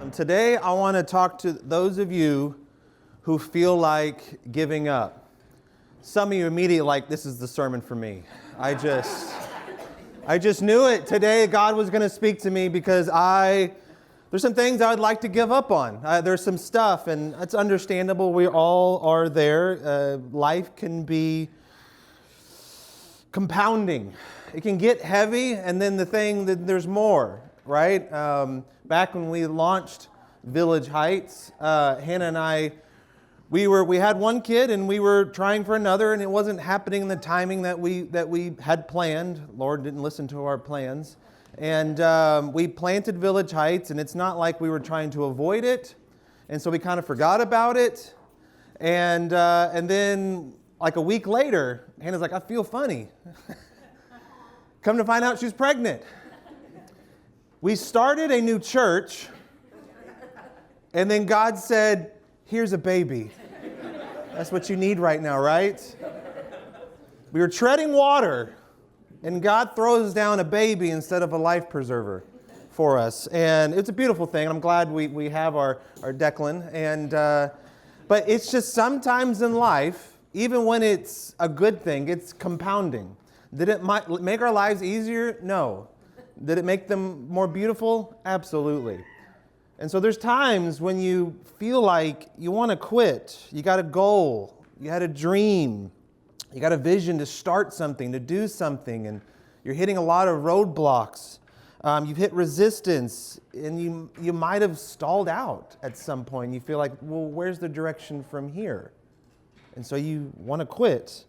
And today I want to talk to those of you who feel like giving up. Some of you immediately like, this is the sermon for me. I just knew it. Today God was going to speak to me because there's some things I would like to give up on. There's some stuff, and it's understandable. We all are there. Life can be compounding. It can get heavy, and then there's more, right? Back when we launched Village Heights, Hannah and I, we had one kid and we were trying for another, and it wasn't happening in the timing that we had planned. Lord didn't listen to our plans. And we planted Village Heights, and it's not like we were trying to avoid it. And so we kind of forgot about it. And then like a week later, Hannah's like, I feel funny. Come to find out she's pregnant. We started a new church, and then God said, here's a baby. That's what you need right now, right? We were treading water, and God throws down a baby instead of a life preserver for us. And it's a beautiful thing. I'm glad we have our Declan. But it's just sometimes in life, even when it's a good thing, it's compounding. Did it make our lives easier? No. Did it make them more beautiful? Absolutely. And so there's times when you feel like you want to quit. You got a goal. You had a dream. You got a vision to start something, to do something, and you're hitting a lot of roadblocks. You've hit resistance, and you might have stalled out at some point. You feel like, well, where's the direction from here? And so you want to quit.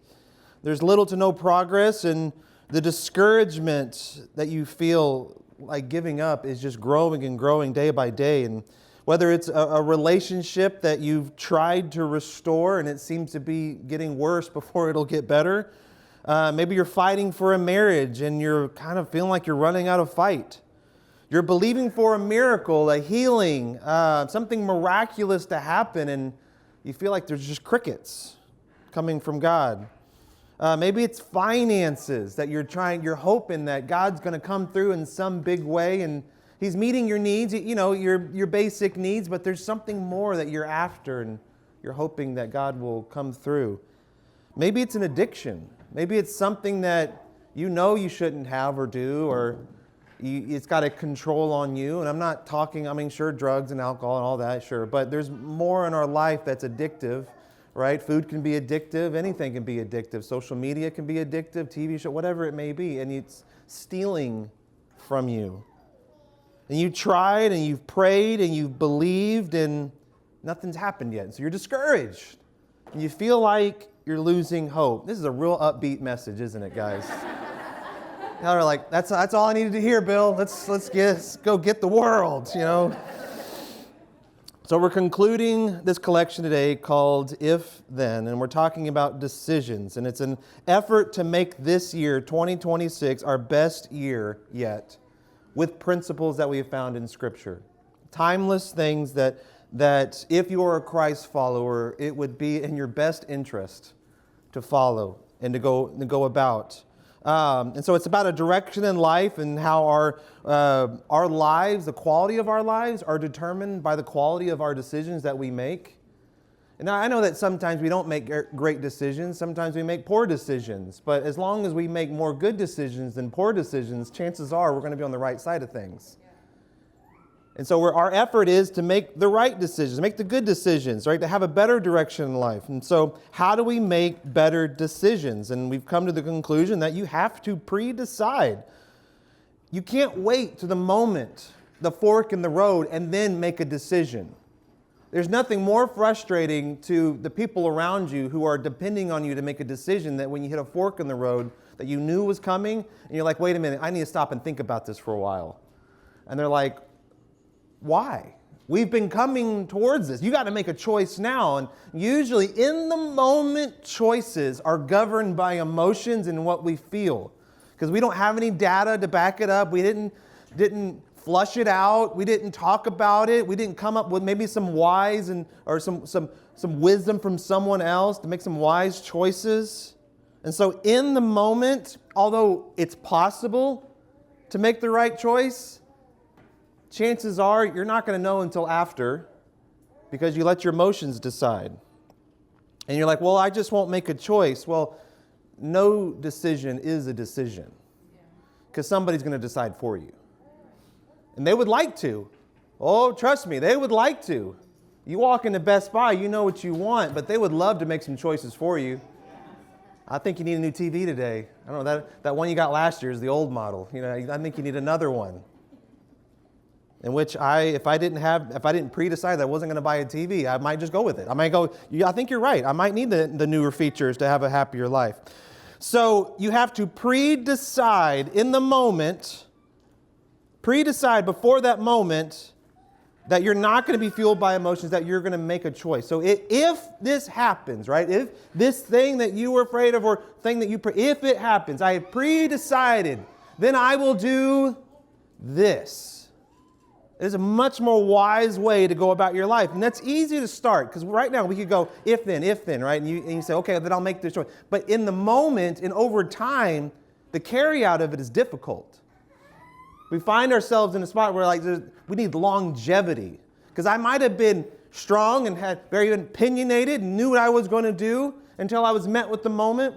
There's little to no progress, and the discouragement that you feel like giving up is just growing and growing day by day. And whether it's a relationship that you've tried to restore and it seems to be getting worse before it'll get better. Maybe you're fighting for a marriage and you're kind of feeling like you're running out of fight. You're believing for a miracle, a healing, something miraculous to happen, and you feel like there's just crickets coming from God. Maybe it's finances that you're hoping that God's going to come through in some big way and He's meeting your needs, your basic needs, but there's something more that you're after and you're hoping that God will come through. Maybe it's an addiction. Maybe it's something that you shouldn't have or do, or it's got a control on you. And I'm not talking, sure, drugs and alcohol and all that, sure, but there's more in our life that's addictive. Right? Food can be addictive. Anything can be addictive. Social media can be addictive. TV show, whatever it may be. And it's stealing from you. And you tried and you've prayed and you've believed and nothing's happened yet. So you're discouraged. And you feel like you're losing hope. This is a real upbeat message, isn't it, guys? Y'all are like, that's all I needed to hear, Bill. Let's go get the world, So we're concluding this collection today called If Then, and we're talking about decisions. And it's an effort to make this year, 2026, our best year yet, with principles that we have found in Scripture. Timeless things that if you're a Christ follower, it would be in your best interest to follow and to go about. And so it's about a direction in life and how our lives, the quality of our lives, are determined by the quality of our decisions that we make. And I know that sometimes we don't make great decisions. Sometimes we make poor decisions. But as long as we make more good decisions than poor decisions, chances are we're going to be on the right side of things. And so our effort is to make the right decisions, make the good decisions, right? To have a better direction in life. And so how do we make better decisions? And we've come to the conclusion that you have to pre-decide. You can't wait to the moment, the fork in the road, and then make a decision. There's nothing more frustrating to the people around you who are depending on you to make a decision that when you hit a fork in the road that you knew was coming, and you're like, wait a minute, I need to stop and think about this for a while. And they're like, why? We've been coming towards this. You got to make a choice now. And usually in the moment, choices are governed by emotions and what we feel. Because we don't have any data to back it up. We didn't flush it out. We didn't talk about it. We didn't come up with maybe some wise or some wisdom from someone else to make some wise choices. And so in the moment, although it's possible to make the right choice, chances are you're not going to know until after because you let your emotions decide. And you're like, well, I just won't make a choice. Well, no decision is a decision because somebody's going to decide for you. And they would like to. Oh, trust me, they would like to. You walk into Best Buy, you know what you want, but they would love to make some choices for you. I think you need a new TV today. I don't know, that one you got last year is the old model. I think you need another one. In which if I didn't pre-decide that I wasn't going to buy a TV, I might just go with it. I might go, I think you're right. I might need the newer features to have a happier life. So you have to pre-decide in the moment, pre-decide before that moment that you're not going to be fueled by emotions, that you're going to make a choice. So if this happens, right, if this thing that you were afraid of or thing that if it happens, I have pre-decided, then I will do this. It is a much more wise way to go about your life. And that's easy to start because right now we could go if then, right? And you say, okay, then I'll make this choice. But in the moment and over time, the carry out of it is difficult. We find ourselves in a spot where we need longevity. Because I might have been strong and had very opinionated and knew what I was going to do until I was met with the moment.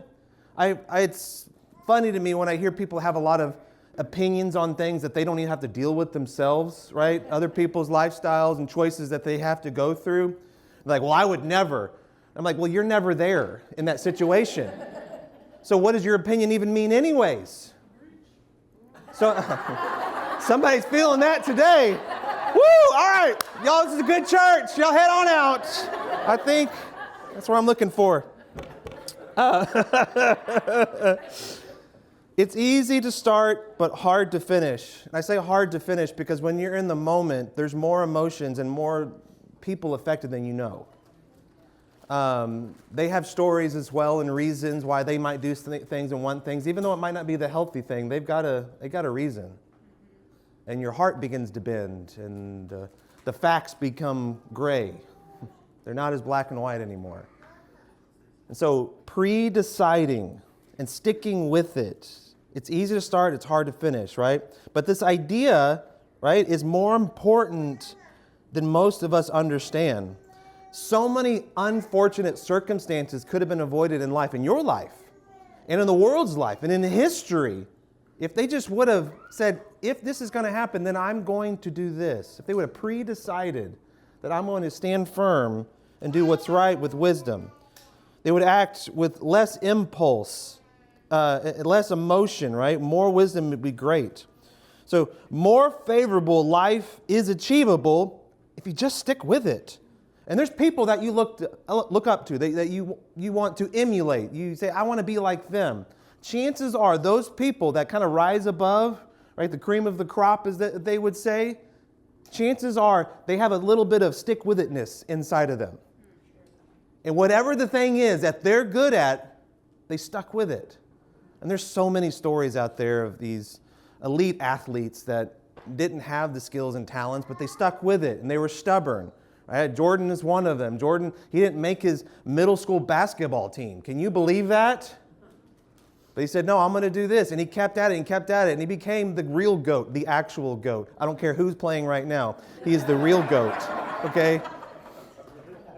It's funny to me when I hear people have a lot of opinions on things that they don't even have to deal with themselves, right? Other people's lifestyles and choices that they have to go through. Like, well, I would never. I'm like, well, you're never there in that situation. So what does your opinion even mean anyways? So somebody's feeling that today. Woo! All right. Y'all, this is a good church. Y'all head on out. I think that's what I'm looking for. It's easy to start, but hard to finish. And I say hard to finish because when you're in the moment, there's more emotions and more people affected than you know. They have stories as well and reasons why they might do things and want things, even though it might not be the healthy thing. They got a reason, and your heart begins to bend, and the facts become gray. They're not as black and white anymore. And so, pre-deciding and sticking with it. It's easy to start. It's hard to finish, right? But this idea, right, is more important than most of us understand. So many unfortunate circumstances could have been avoided in life, in your life, and in the world's life, and in history, if they just would have said, if this is going to happen, then I'm going to do this. If they would have pre-decided that I'm going to stand firm and do what's right with wisdom. They would act with less impulse, less emotion, right? More wisdom would be great. So more favorable life is achievable if you just stick with it. And there's people that you look up to, that you want to emulate. You say, I want to be like them. Chances are those people that kind of rise above, right, the cream of the crop, as they would say, chances are they have a little bit of stick-with-itness inside of them. And whatever the thing is that they're good at, they stuck with it. And there's so many stories out there of these elite athletes that didn't have the skills and talents, but they stuck with it and they were stubborn. Right? Jordan is one of them. Jordan, he didn't make his middle school basketball team. Can you believe that? But he said, no, I'm going to do this. And he kept at it and kept at it. And he became the real GOAT, the actual GOAT. I don't care who's playing right now. He is the real GOAT. Okay?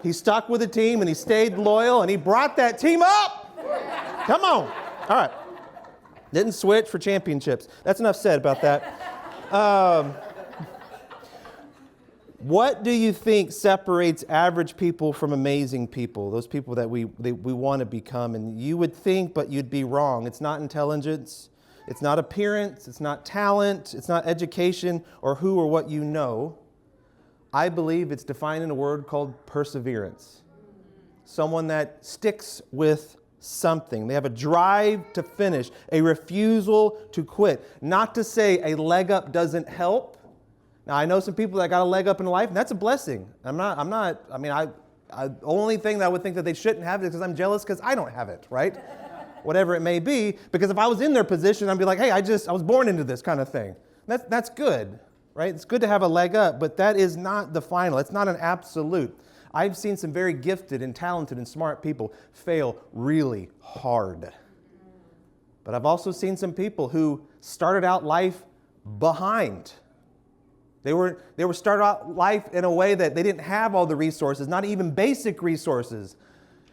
He stuck with the team and he stayed loyal and he brought that team up. Come on. All right. Didn't switch for championships. That's enough said about that. What do you think separates average people from amazing people? Those people that we want to become. And you would think, but you'd be wrong. It's not intelligence. It's not appearance. It's not talent. It's not education or who or what you know. I believe it's defined in a word called perseverance. Someone that sticks with something. They have a drive to finish, a refusal to quit. Not to say a leg up doesn't help. Now, I know some people that got a leg up in life, and that's a blessing. The only thing that I would think that they shouldn't have is because I'm jealous because I don't have it, right? Whatever it may be, because if I was in their position, I'd be like, hey, I was born into this kind of thing. That's good, right? It's good to have a leg up, but that is not the final. It's not an absolute. I've seen some very gifted and talented and smart people fail really hard. But I've also seen some people who started out life behind. They were started out life in a way that they didn't have all the resources, not even basic resources.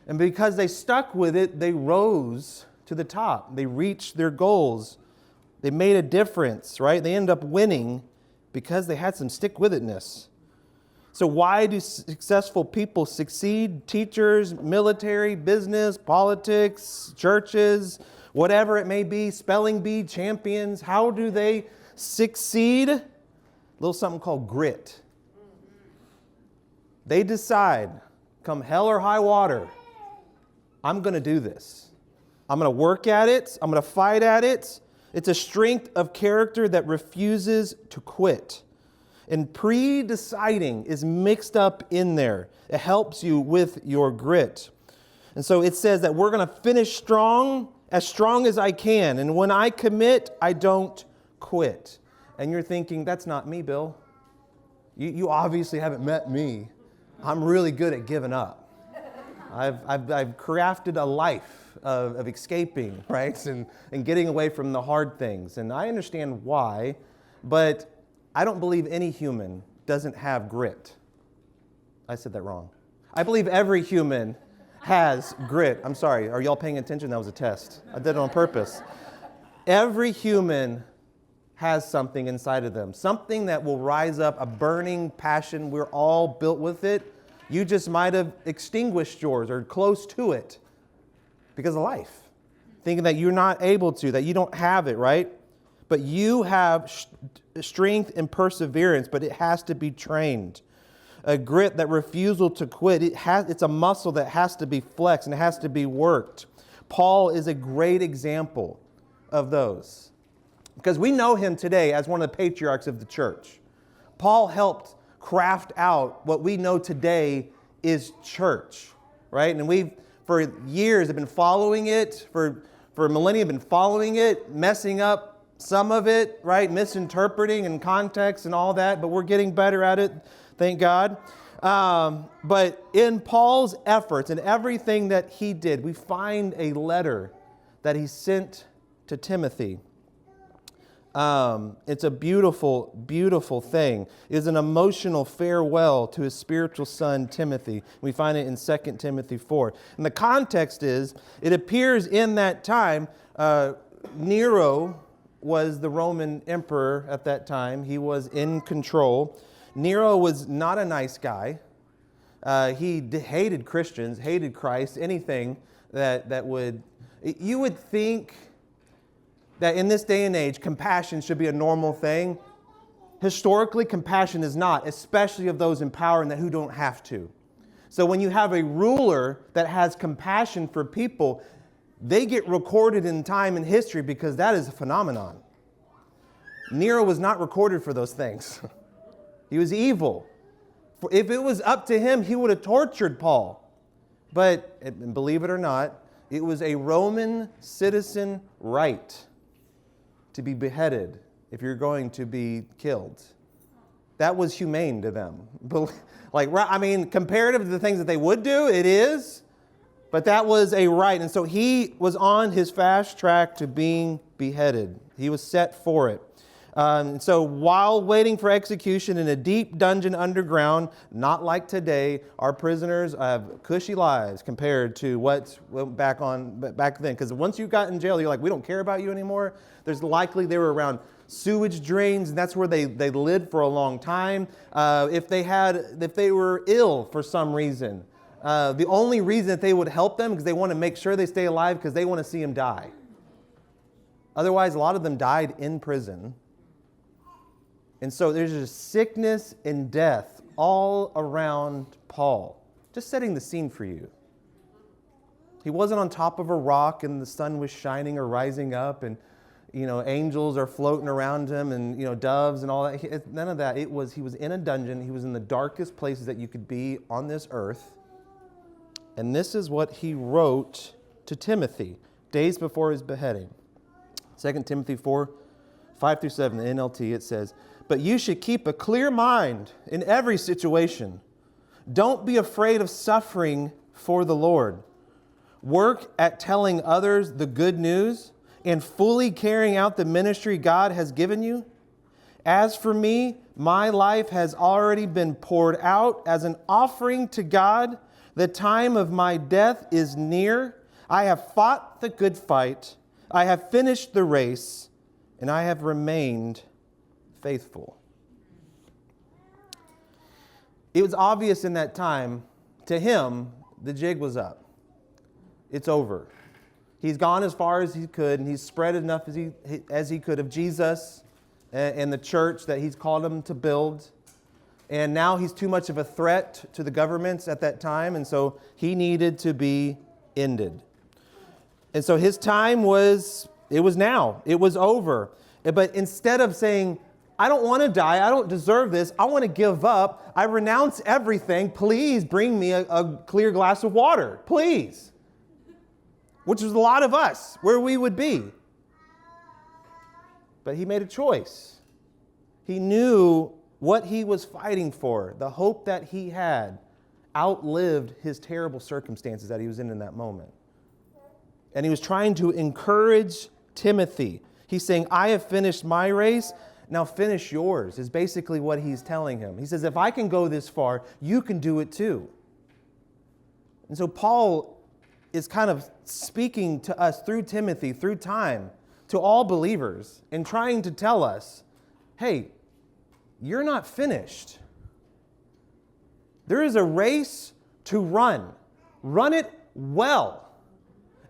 And because they stuck with it, they rose to the top. They reached their goals. They made a difference, right? They ended up winning because they had some stick-with-itness. So why do successful people succeed? Teachers, military, business, politics, churches, whatever it may be, spelling bee champions. How do they succeed? A little something called grit. They decide, come hell or high water, I'm going to do this. I'm going to work at it. I'm going to fight at it. It's a strength of character that refuses to quit. And pre-deciding is mixed up in there. It helps you with your grit. And so it says that we're going to finish strong as I can. And when I commit, I don't quit. And you're thinking, that's not me, Bill. You obviously haven't met me. I'm really good at giving up. I've crafted a life of escaping, right? And getting away from the hard things. And I understand why, but I don't believe any human doesn't have grit. I said that wrong. I believe every human has grit. I'm sorry. Are y'all paying attention? That was a test. I did it on purpose. Every human has something inside of them, something that will rise up, a burning passion. We're all built with it. You just might have extinguished yours or close to it because of life, thinking that you're not able to, that you don't have it, right? But you have strength and perseverance, but it has to be trained. A grit, that refusal to quit, it's a muscle that has to be flexed and it has to be worked. Paul is a great example of those because we know him today as one of the patriarchs of the church. Paul helped craft out what we know today is church, right? And we've, for years, have been following it, for millennia, been following it, messing up some of it, right? Misinterpreting and context and all that, but we're getting better at it, thank God. But in Paul's efforts and everything that he did, we find a letter that he sent to Timothy. It's a beautiful, beautiful thing. It's an emotional farewell to his spiritual son, Timothy. We find it in 2 Timothy 4. And the context is, it appears in that time, Nero was the Roman emperor at that time. He was in control. Nero was not a nice guy. He hated Christians, hated Christ, anything that would... You would think that in this day and age, compassion should be a normal thing. Historically, compassion is not, especially of those in power and that who don't have to. So when you have a ruler that has compassion for people, they get recorded in time and history because that is a phenomenon. Nero was not recorded for those things. He was evil. If it was up to him, he would have tortured Paul. But believe it or not, it was a Roman citizen right to be beheaded if you're going to be killed. That was humane to them. Comparative to the things that they would do, it is. But that was a right. And so he was on his fast track to being beheaded. He was set for it. So while waiting for execution in a deep dungeon underground, not like today, our prisoners have cushy lives compared to what went back then. Because once you got in jail, you're like, we don't care about you anymore. There's likely they were around sewage drains, and that's where they lived for a long time. If they were ill for some reason, the only reason that they would help them is they want to make sure they stay alive because they want to see them die. Otherwise, a lot of them died in prison. And so there's just sickness and death all around Paul. Just setting the scene for you. He wasn't on top of a rock and the sun was shining or rising up and, angels are floating around him and, doves and all that. None of that. He was in a dungeon. He was in the darkest places that you could be on this earth. And this is what he wrote to Timothy days before his beheading. 2 Timothy 4, 5 through 7, the NLT, it says, "But you should keep a clear mind in every situation. Don't be afraid of suffering for the Lord. Work at telling others the good news and fully carrying out the ministry God has given you. As for me, My life has already been poured out as an offering to God. The time of my death is near. I have fought the good fight. I have finished the race, and I have remained faithful. It was obvious in that time, to him, the jig was up. It's over. He's gone as far as he could, and he's spread enough as he could of Jesus and the church that he's called him to build. And now he's too much of a threat to the governments at that time, and so he needed to be ended. And so his time was now. It was over. But instead of saying, I don't want to die, I don't deserve this, I want to give up, I renounce everything, please bring me a clear glass of water, please. Which is a lot of us, where we would be. But he made a choice. He knew what he was fighting for, the hope that he had, outlived his terrible circumstances that he was in that moment. And he was trying to encourage Timothy. He's saying, I have finished my race, now finish yours, is basically what he's telling him. He says, if I can go this far, you can do it too. And so Paul is kind of speaking to us through Timothy, through time, to all believers, and trying to tell us, hey, you're not finished. There is a race to run. Run it well.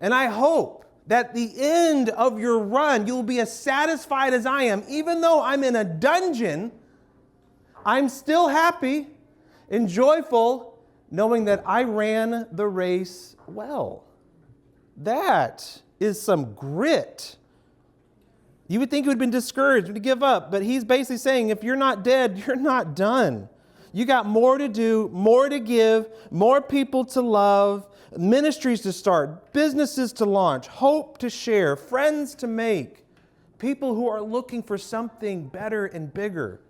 And I hope that at the end of your run, you'll be as satisfied as I am. Even though I'm in a dungeon, I'm still happy and joyful knowing that I ran the race well. That is some grit. You would think he would have been discouraged to give up, but he's basically saying, if you're not dead, you're not done. You got more to do, more to give, more people to love, ministries to start, businesses to launch, hope to share, friends to make, people who are looking for something better and bigger.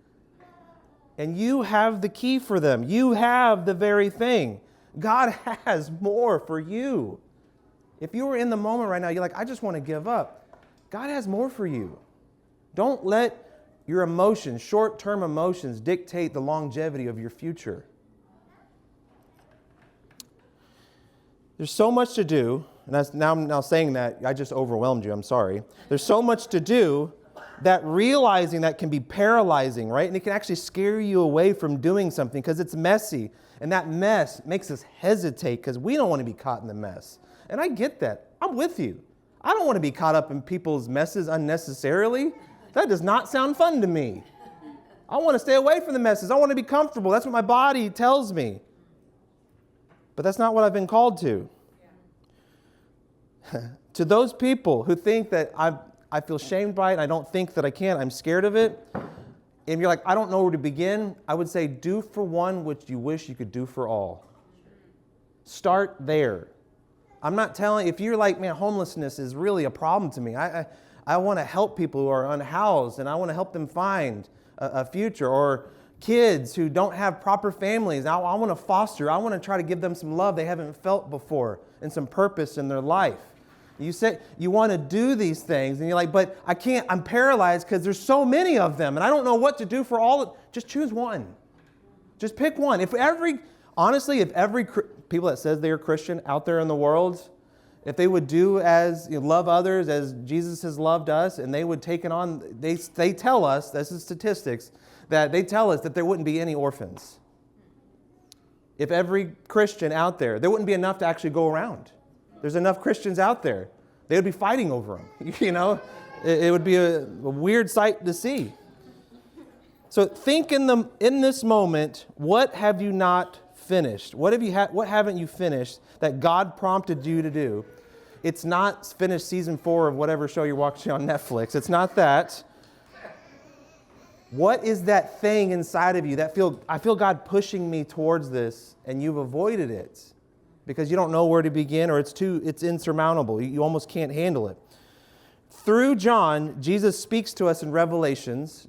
And you have the key for them. You have the very thing. God has more for you. If you were in the moment right now, you're like, I just want to give up. God has more for you. Don't let your emotions, short-term emotions, dictate the longevity of your future. There's so much to do, and I'm now saying that, I just overwhelmed you, I'm sorry. There's so much to do that realizing that can be paralyzing, right? And it can actually scare you away from doing something because it's messy. And that mess makes us hesitate because we don't want to be caught in the mess. And I get that. I'm with you. I don't want to be caught up in people's messes unnecessarily. That does not sound fun to me. I want to stay away from the messes. I want to be comfortable. That's what my body tells me. But that's not what I've been called to. To those people who think that I feel shamed by it, and I don't think that I can, I'm scared of it, and you're like, I don't know where to begin, I would say do for one what you wish you could do for all. Start there. I'm not telling, if you're like, man, homelessness is really a problem to me. I want to help people who are unhoused, and I want to help them find a future, or kids who don't have proper families. I want to foster. I want to try to give them some love they haven't felt before and some purpose in their life. You say you want to do these things, and you're like, but I can't. I'm paralyzed because there's so many of them, and I don't know what to do for all. Just choose one. Just pick one. If every people that says they're Christian out there in the world, if they would do as love others as Jesus has loved us, and they would take it on, they tell us, this is statistics, that they tell us that there wouldn't be any orphans. If every Christian out there wouldn't be enough to actually go around. There's enough Christians out there. They would be fighting over them. It would be a weird sight to see. So think in this moment, what have you not finished? What haven't you finished that God prompted you to do? It's not finish season 4 of whatever show you're watching on Netflix. It's not that. What is that thing inside of you that I feel God pushing me towards this, and you've avoided it because you don't know where to begin, or it's insurmountable. You almost can't handle it. Through John, Jesus speaks to us in Revelations.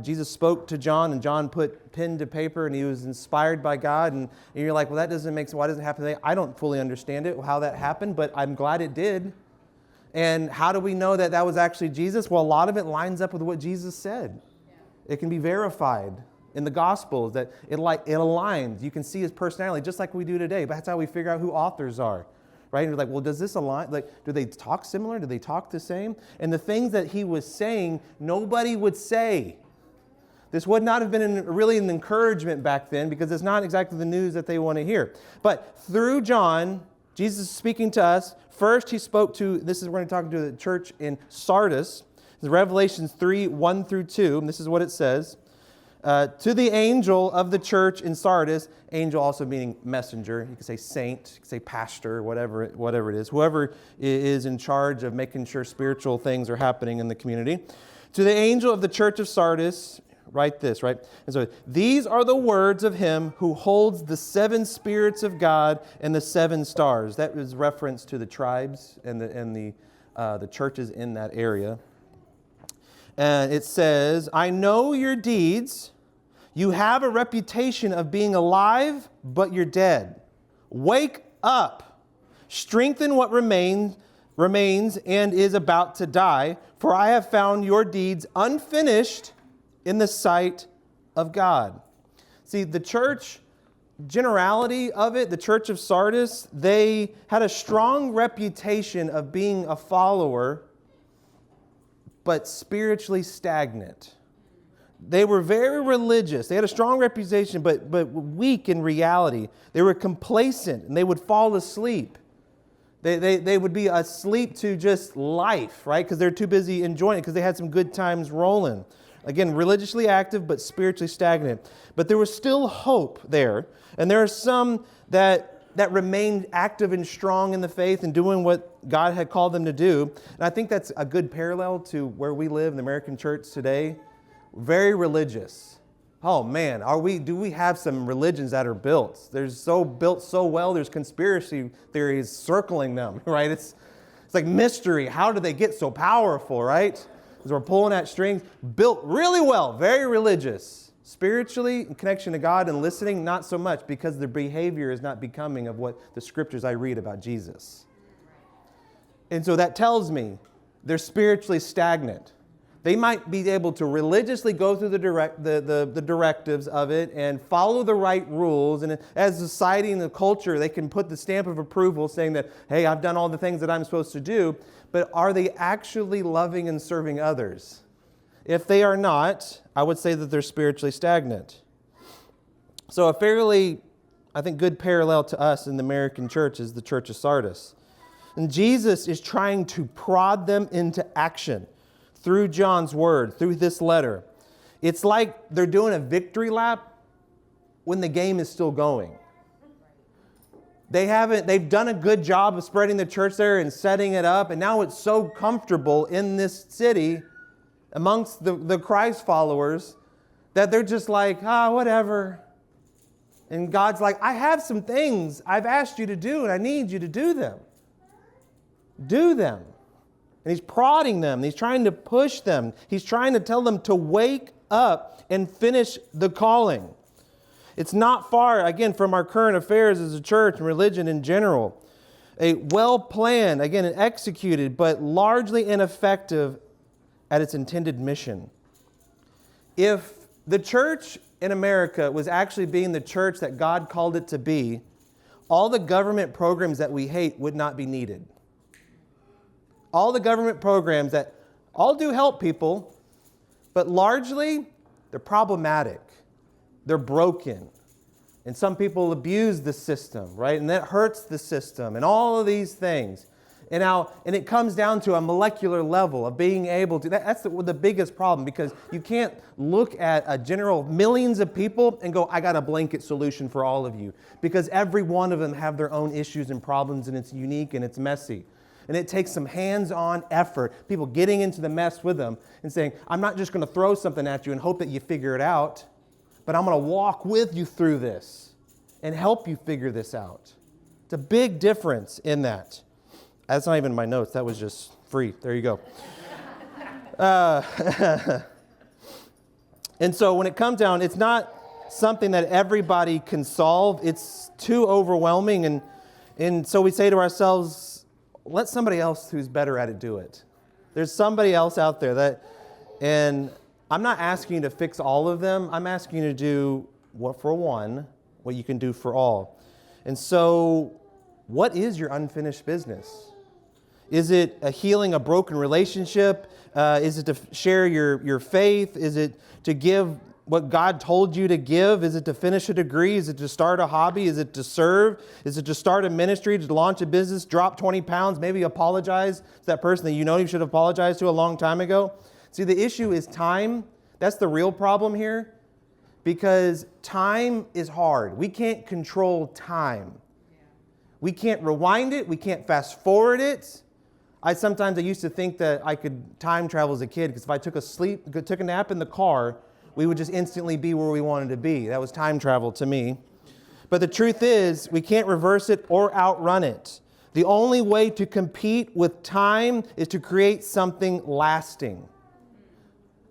Jesus spoke to John, and John put pen to paper, and he was inspired by God. And you're like, well, that doesn't make sense. Why doesn't it happen today? I don't fully understand it, how that happened, but I'm glad it did. And how do we know that was actually Jesus? Well, a lot of it lines up with what Jesus said. It can be verified in the Gospels that it aligns. You can see his personality just like we do today. But that's how we figure out who authors are. Right? And you're like, well, does this align? Like, do they talk similar? Do they talk the same? And the things that he was saying, nobody would say. This would not have been really an encouragement back then because it's not exactly the news that they want to hear. But through John, Jesus is speaking to us. First, he spoke to, we're going to talk to the church in Sardis. It's Revelations 3, 1 through 2. And this is what it says. To the angel of the church in Sardis, angel also meaning messenger. You can say saint, you can say pastor, whatever it is. Whoever is in charge of making sure spiritual things are happening in the community. To the angel of the church of Sardis, write this, right? And so these are the words of him who holds the 7 spirits of God and the 7 stars. That is reference to the tribes and the churches in that area. And it says, I know your deeds. You have a reputation of being alive, but you're dead. Wake up. Strengthen what remains and is about to die, for I have found your deeds unfinished in the sight of God. See, the church, generality of it, the church of Sardis, they had a strong reputation of being a follower, but spiritually stagnant. They were very religious. They had a strong reputation, but weak in reality. They were complacent, and they would fall asleep. They would be asleep to just life, right? Because they're too busy enjoying it, because they had some good times rolling. Again, religiously active, but spiritually stagnant. But there was still hope there. And there are some that remained active and strong in the faith and doing what God had called them to do. And I think that's a good parallel to where we live in the American church today. Very religious. Oh man, do we have some religions that are built? They're built so well, there's conspiracy theories circling them, right? It's like mystery. How do they get so powerful, right? Because we're pulling at strings. Built really well, very religious. Spiritually, in connection to God and listening, not so much, because their behavior is not becoming of what the scriptures I read about Jesus. And so that tells me they're spiritually stagnant. They might be able to religiously go through the directives of it and follow the right rules. And as society and the culture, they can put the stamp of approval saying that, hey, I've done all the things that I'm supposed to do. But are they actually loving and serving others? If they are not, I would say that they're spiritually stagnant. So a fairly, I think, good parallel to us in the American church is the church of Sardis. And Jesus is trying to prod them into action through John's word, through this letter. It's like they're doing a victory lap when the game is still going. They've done a good job of spreading the church there and setting it up, and now it's so comfortable in this city amongst the Christ followers that they're just like, whatever. And God's like, I have some things I've asked you to do, and I need you to do them. Do them. And he's prodding them. He's trying to push them. He's trying to tell them to wake up and finish the calling. It's not far, again, from our current affairs as a church and religion in general. A well-planned, again, and executed, but largely ineffective at its intended mission. If the church in America was actually being the church that God called it to be, all the government programs that we hate would not be needed. All the government programs that all do help people, but largely they're problematic. They're broken. And some people abuse the system, right? And that hurts the system and all of these things. And it comes down to a molecular level of being able to, that's the biggest problem, because you can't look at a general millions of people and go, I got a blanket solution for all of you. Because every one of them have their own issues and problems, and it's unique and it's messy. And it takes some hands-on effort, people getting into the mess with them and saying, I'm not just going to throw something at you and hope that you figure it out, but I'm going to walk with you through this and help you figure this out. It's a big difference in that. That's not even my notes. That was just free. There you go. And so when it comes down, it's not something that everybody can solve. It's too overwhelming. And so we say to ourselves, let somebody else who's better at it do it. There's somebody else out there and I'm not asking you to fix all of them. I'm asking you to do what for one, what you can do for all. And so, what is your unfinished business? Is it a healing a broken relationship? Is it to share your faith? Is it to give what God told you to give? Is it to finish a degree? Is it to start a hobby? Is it to serve? Is it to start a ministry, to launch a business, drop 20 pounds, maybe apologize to that person that you know you should apologize to a long time ago? See, the issue is time. That's the real problem here, because time is hard. We can't control time. We can't rewind it. We can't fast forward it. I used to think that I could time travel as a kid, because if I took a nap in the car, we would just instantly be where we wanted to be. That was time travel to me. But the truth is, we can't reverse it or outrun it. The only way to compete with time is to create something lasting.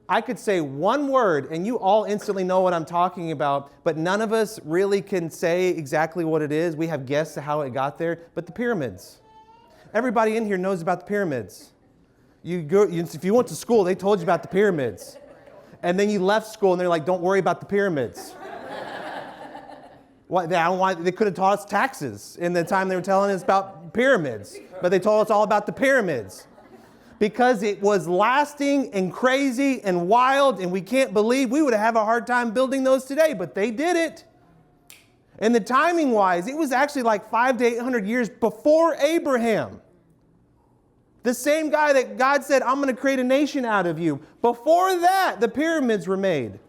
I could say one word and you all instantly know what I'm talking about, but none of us really can say exactly what it is. We have guessed how it got there, but the pyramids. Everybody in here knows about the pyramids. If you went to school, they told you about the pyramids. And then you left school and they're like, don't worry about the pyramids. They could have taught us taxes in the time they were telling us about pyramids, but they told us all about the pyramids. Because it was lasting and crazy and wild, and we can't believe we would have a hard time building those today, but they did it. And the timing wise, it was actually like 500 to 800 years before Abraham. The same guy that God said, I'm going to create a nation out of you. Before that, the pyramids were made.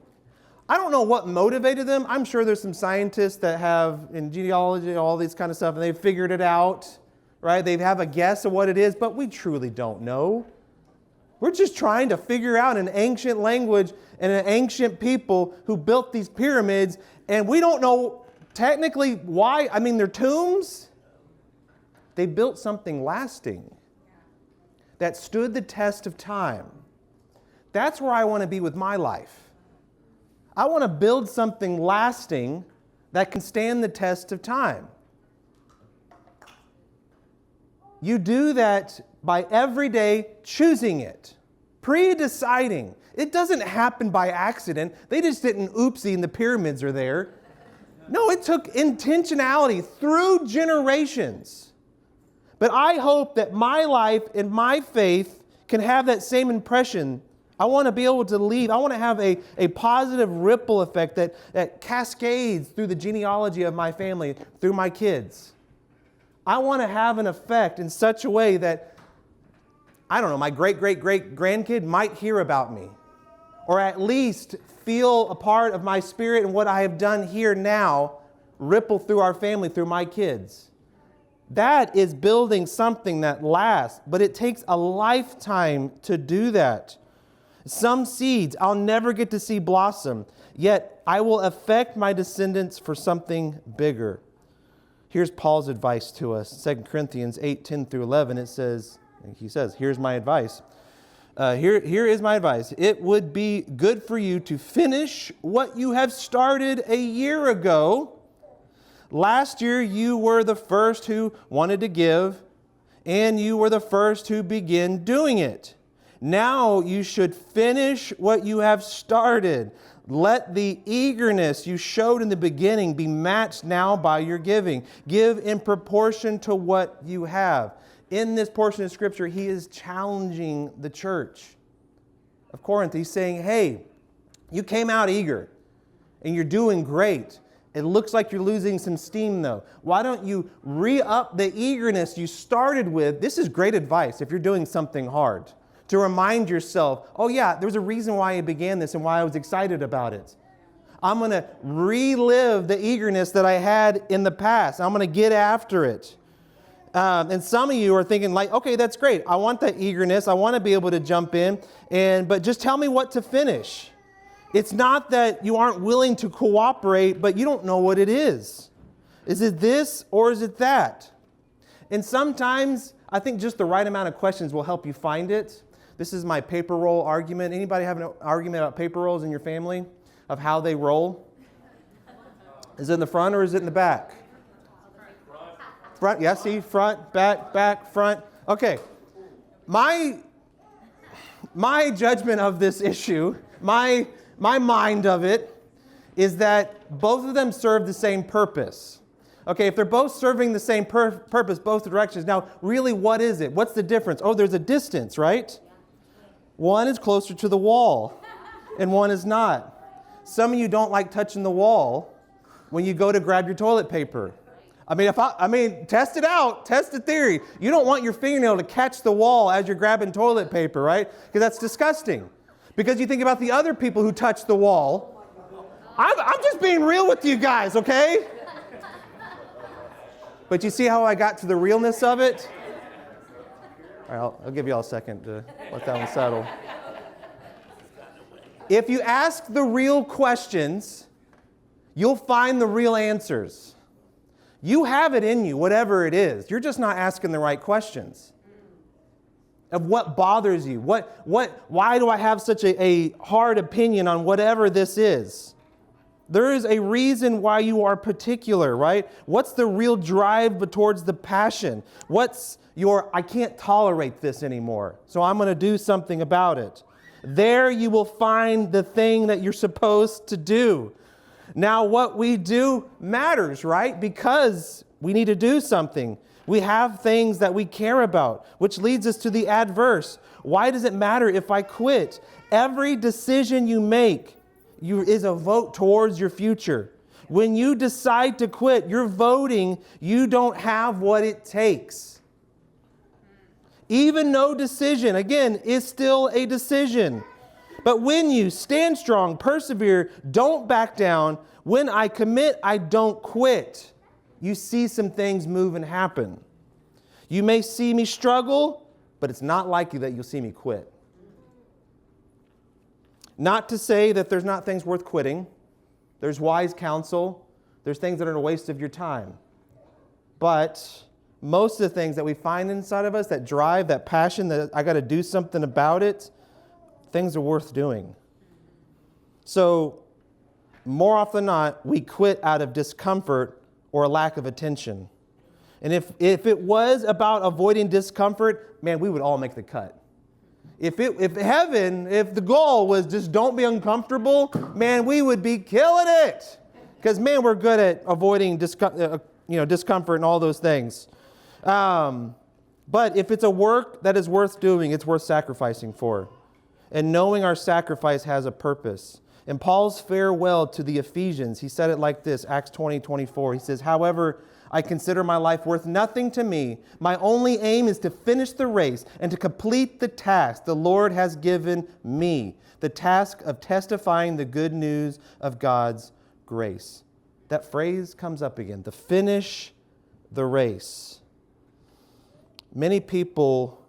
I don't know what motivated them. I'm sure there's some scientists that have, in genealogy, all these kind of stuff, and they've figured it out, right? They have a guess of what it is, but we truly don't know. We're just trying to figure out an ancient language and an ancient people who built these pyramids, and we don't know technically why. I mean, they're tombs. They built something lasting that stood the test of time. That's where I want to be with my life. I want to build something lasting that can stand the test of time. You do that by every day choosing it, pre-deciding. It doesn't happen by accident. They just didn't oopsie and the pyramids are there. No, it took intentionality through generations. But I hope that my life and my faith can have that same impression. I want to be able to leave. I want to have a positive ripple effect that cascades through the genealogy of my family, through my kids. I want to have an effect in such a way that, I don't know, my great-great-great-grandkid might hear about me, or at least feel a part of my spirit and what I have done here now ripple through our family, through my kids. That is building something that lasts, but it takes a lifetime to do that. Some seeds I'll never get to see blossom, yet I will affect my descendants for something bigger. Here's Paul's advice to us. 2 Corinthians 8:10 through 11, he says, here's my advice. Here is my advice. It would be good for you to finish what you have started a year ago. Last year, you were the first who wanted to give, and you were the first who began doing it. Now you should finish what you have started. Let the eagerness you showed in the beginning be matched now by your giving. Give in proportion to what you have. In this portion of Scripture, he is challenging the church of Corinth. He's saying, hey, you came out eager, and you're doing great. It looks like you're losing some steam, though. Why don't you re-up the eagerness you started with? This is great advice if you're doing something hard. To remind yourself, oh yeah, there's a reason why I began this and why I was excited about it. I'm going to relive the eagerness that I had in the past. I'm going to get after it. And some of you are thinking like, okay, that's great. I want that eagerness. I want to be able to jump in, but just tell me what to finish. It's not that you aren't willing to cooperate, but you don't know what it is. Is it this or is it that? And sometimes I think just the right amount of questions will help you find it. This is my paper roll argument. Anybody have an argument about paper rolls in your family, of how they roll? Is it in the front or is it in the back? Front, yeah, see, front, back, front. Okay. My judgment of this issue my mind of it is that both of them serve the same purpose. Okay, if they're both serving the same purpose, both directions, now really what is it? What's the difference? Oh, there's a distance, right? One is closer to the wall and one is not. Some of you don't like touching the wall when you go to grab your toilet paper. I mean, test it out. Test the theory. You don't want your fingernail to catch the wall as you're grabbing toilet paper, right? Because that's disgusting. Because you think about the other people who touch the wall. I'm just being real with you guys, okay? But you see how I got to the realness of it? All right, I'll give you all a second to let that one settle. If you ask the real questions, you'll find the real answers. You have it in you, whatever it is. You're just not asking the right questions. Of what bothers you. Why do I have such a hard opinion on whatever this is? There is a reason why you are particular, right? What's the real drive towards the passion? What's your, I can't tolerate this anymore, so I'm going to do something about it. There you will find the thing that you're supposed to do. Now, what we do matters, right? Because we need to do something. We have things that we care about, which leads us to the adverse. Why does it matter if I quit? Every decision you make is a vote towards your future. When you decide to quit, you're voting you don't have what it takes. Even no decision, again, is still a decision. But when you stand strong, persevere, don't back down, when I commit, I don't quit, you see some things move and happen. You may see me struggle, but it's not likely that you'll see me quit. Not to say that there's not things worth quitting. There's wise counsel. There's things that are a waste of your time. But most of the things that we find inside of us, that drive, that passion, that I got to do something about it, things are worth doing. So more often than not, we quit out of discomfort or a lack of attention. And if it was about avoiding discomfort, man, we would all make the cut. If the goal was just don't be uncomfortable, man, we would be killing it. Because, man, we're good at avoiding discomfort and all those things. But if it's a work that is worth doing, it's worth sacrificing for. And knowing our sacrifice has a purpose. In Paul's farewell to the Ephesians, he said it like this, Acts 20:24. He says, however, I consider my life worth nothing to me. My only aim is to finish the race and to complete the task the Lord has given me, the task of testifying the good news of God's grace. That phrase comes up again, to finish the race. Many people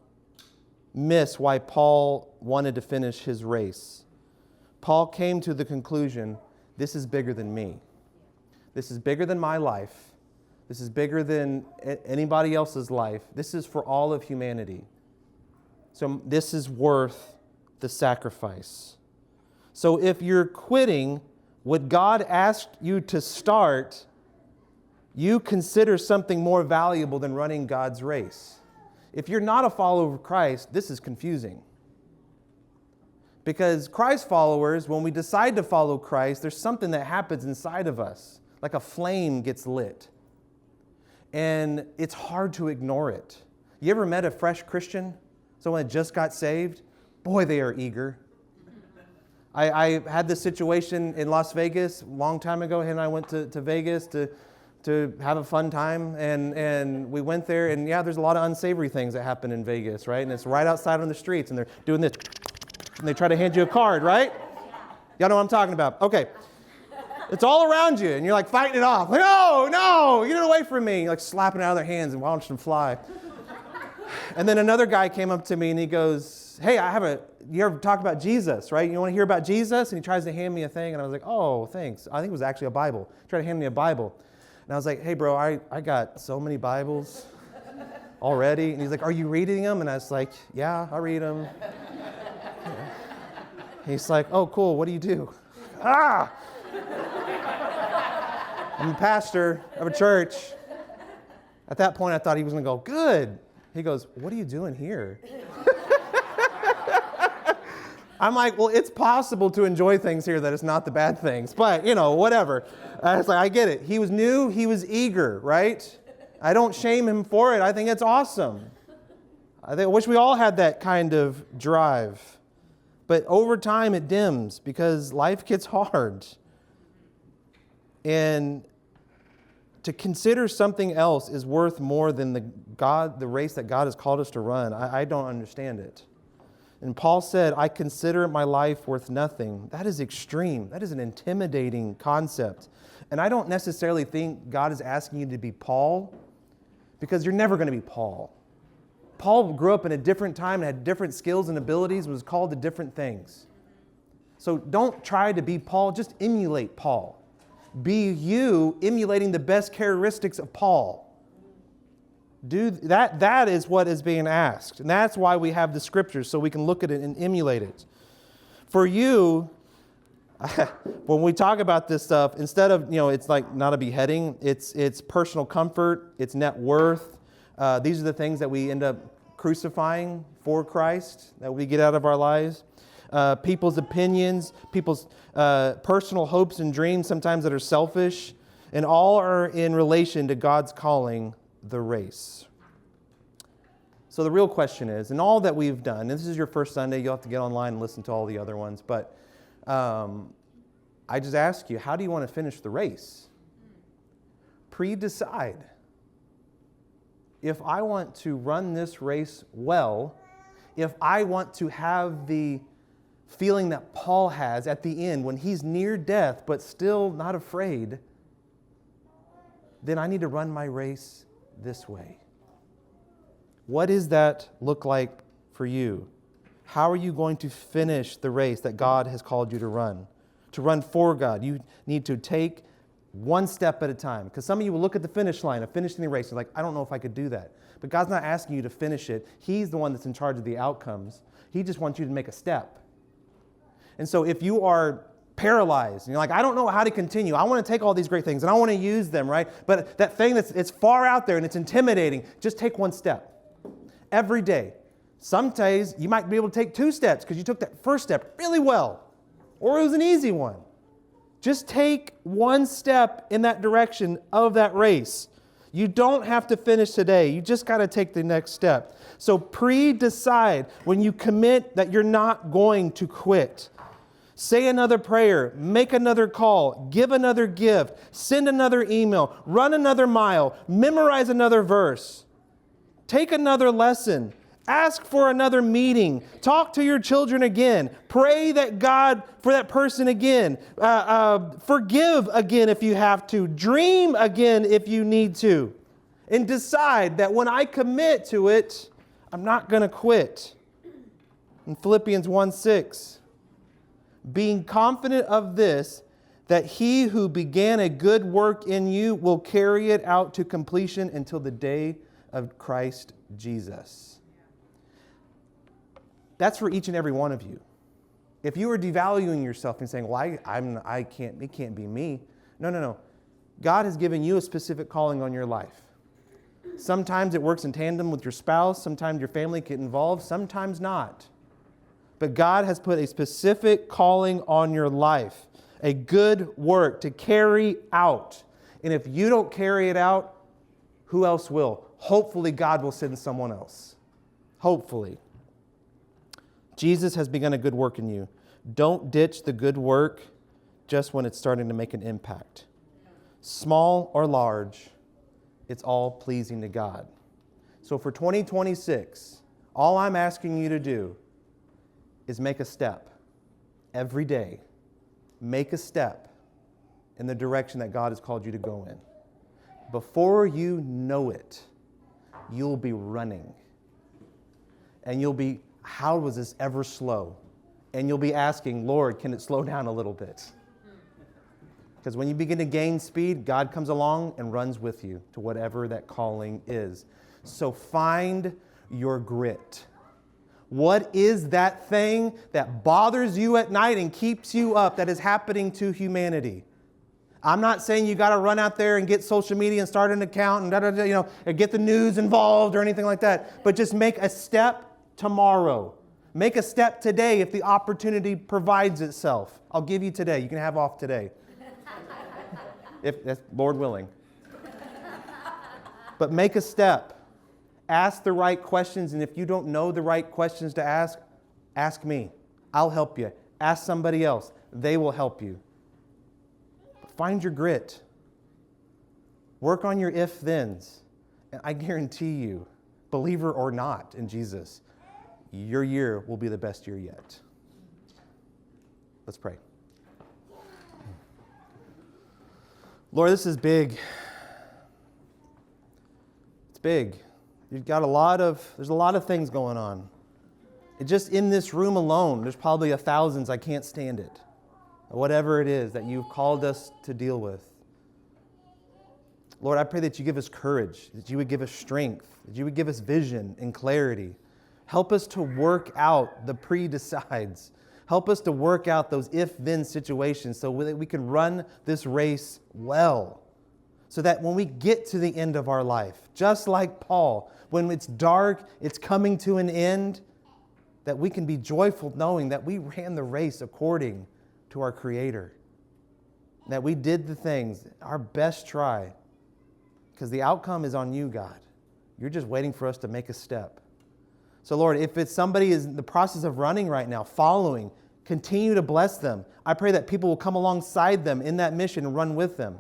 miss why Paul wanted to finish his race. Paul came to the conclusion, this is bigger than me. This is bigger than my life. This is bigger than anybody else's life. This is for all of humanity. So this is worth the sacrifice. So if you're quitting what God asked you to start, you consider something more valuable than running God's race. If you're not a follower of Christ, this is confusing. Because Christ followers, when we decide to follow Christ, there's something that happens inside of us, like a flame gets lit. And it's hard to ignore it. You ever met a fresh Christian? Someone that just got saved? Boy, they are eager. I had this situation in Las Vegas a long time ago. He and I went to Vegas to have a fun time. And we went there. And yeah, there's a lot of unsavory things that happen in Vegas, right? And it's right outside on the streets. And they're doing this. And they try to hand you a card, right? Y'all know what I'm talking about. Okay. It's all around you, and you're like fighting it off. Like, no, get it away from me. You're like slapping it out of their hands and watching them fly. And then another guy came up to me and he goes, hey, you ever talk about Jesus, right? You want to hear about Jesus? And he tries to hand me a thing, and I was like, oh, thanks. I think it was actually a Bible. He tried to hand me a Bible. And I was like, hey, bro, I got so many Bibles already. And he's like, are you reading them? And I was like, yeah, I read them. He's like, oh, cool, what do you do? I'm a pastor of a church. At that point, I thought he was going to go, good. He goes, what are you doing here? I'm like, well, it's possible to enjoy things here that it's not the bad things. But, whatever. It's like, I get it. He was new. He was eager, right? I don't shame him for it. I think it's awesome. I wish we all had that kind of drive. But over time, it dims because life gets hard. And to consider something else is worth more than the race that God has called us to run. I don't understand it. And Paul said, I consider my life worth nothing. That is extreme. That is an intimidating concept. And I don't necessarily think God is asking you to be Paul, because you're never going to be Paul. Paul grew up in a different time and had different skills and abilities and was called to different things. So don't try to be Paul, just emulate Paul. Be you emulating the best characteristics of Paul. Do that. That is what is being asked. And that's why we have the scriptures, so we can look at it and emulate it. For you, when we talk about this stuff, instead of, it's like not a beheading, it's personal comfort, it's net worth. These are the things that we end up crucifying for Christ, that we get out of our lives. People's opinions, people's personal hopes and dreams, sometimes that are selfish, and all are in relation to God's calling, the race. So the real question is, and all that we've done, and this is your first Sunday, you'll have to get online and listen to all the other ones, but I just ask you, how do you want to finish the race? Pre-decide. If I want to run this race well, if I want to have the feeling that Paul has at the end when he's near death but still not afraid, then I need to run my race this way. What does that look like for you? How are you going to finish the race that God has called you to run? To run for God, you need to take one step at a time. Because some of you will look at the finish line of finishing the race and like, I don't know if I could do that. But God's not asking you to finish it. He's the one that's in charge of the outcomes. He just wants you to make a step. And so if you are paralyzed and you're like, I don't know how to continue. I want to take all these great things and I want to use them, right? But that thing it's far out there and it's intimidating, just take one step every day. Some days you might be able to take 2 steps because you took that first step really well, or it was an easy one. Just take one step in that direction of that race. You don't have to finish today. You just got to take the next step. So pre-decide when you commit that you're not going to quit. Say another prayer, make another call, give another gift, send another email, run another mile, memorize another verse, take another lesson, ask for another meeting, talk to your children again, pray that God for that person again, forgive again if you have to, dream again if you need to, and decide that when I commit to it, I'm not going to quit. In Philippians 1:6, being confident of this, that he who began a good work in you will carry it out to completion until the day of Christ Jesus. That's for each and every one of you. If you are devaluing yourself and saying, well, it can't be me. No. God has given you a specific calling on your life. Sometimes it works in tandem with your spouse. Sometimes your family get involved. Sometimes not. But God has put a specific calling on your life, a good work to carry out. And if you don't carry it out, who else will? Hopefully God will send someone else. Hopefully. Jesus has begun a good work in you. Don't ditch the good work just when it's starting to make an impact. Small or large, it's all pleasing to God. So for 2026, all I'm asking you to do is make a step every day. Make a step in the direction that God has called you to go in. Before you know it, you'll be running. And you'll be, how was this ever slow? And you'll be asking, Lord, can it slow down a little bit? Because when you begin to gain speed, God comes along and runs with you to whatever that calling is. So find your grit. What is that thing that bothers you at night and keeps you up that is happening to humanity? I'm not saying you got to run out there and get social media and start an account and and get the news involved or anything like that. But just make a step tomorrow. Make a step today if the opportunity provides itself. I'll give you today. You can have off today. If that's Lord willing. But make a step. Ask the right questions, and if you don't know the right questions to ask, ask me. I'll help you. Ask somebody else. They will help you. Find your grit. Work on your if-thens. And I guarantee you, believer or not in Jesus, your year will be the best year yet. Let's pray. Lord, this is big. It's big. There's a lot of things going on. Just in this room alone, there's probably thousands. I can't stand it. Whatever it is that you've called us to deal with. Lord, I pray that you give us courage, that you would give us strength, that you would give us vision and clarity. Help us to work out the pre-decides. Help us to work out those if-then situations so that we can run this race well. So that when we get to the end of our life, just like Paul, when it's dark, it's coming to an end, that we can be joyful knowing that we ran the race according to our Creator. That we did the things, our best try. Because the outcome is on you, God. You're just waiting for us to make a step. So Lord, if it's somebody is in the process of running right now, following, continue to bless them. I pray that people will come alongside them in that mission and run with them.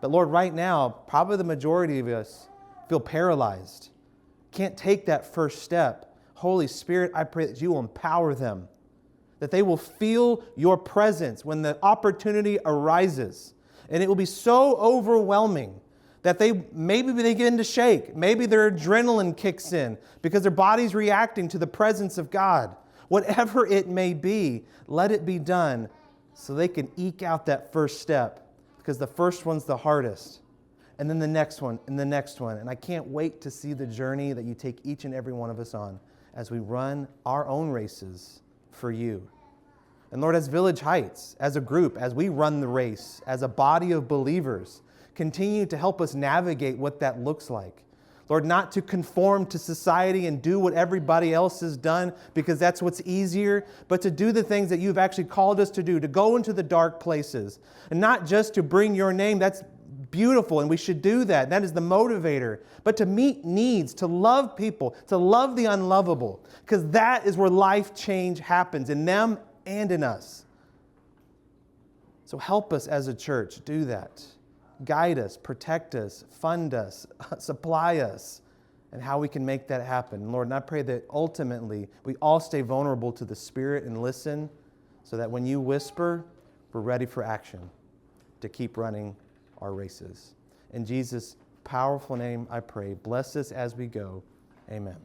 But Lord, right now, probably the majority of us feel paralyzed. Can't take that first step. Holy Spirit, I pray that you will empower them. That they will feel your presence when the opportunity arises. And it will be so overwhelming that maybe they begin to shake. Maybe their adrenaline kicks in because their body's reacting to the presence of God. Whatever it may be, let it be done so they can eke out that first step, because the first one's the hardest. And then the next one and the next one. And I can't wait to see the journey that you take each and every one of us on as we run our own races for you. And Lord, as Village Heights, as a group, as we run the race, as a body of believers, continue to help us navigate what that looks like. Lord, not to conform to society and do what everybody else has done because that's what's easier, but to do the things that you've actually called us to do, to go into the dark places. And not just to bring your name, that's beautiful and we should do that. That is the motivator. But to meet needs, to love people, to love the unlovable, because that is where life change happens in them and in us. So help us as a church do that. Guide us, protect us, fund us, supply us, and how we can make that happen. Lord, and I pray that ultimately we all stay vulnerable to the Spirit and listen so that when you whisper, we're ready for action to keep running our races. In Jesus' powerful name I pray. Bless us as we go. Amen.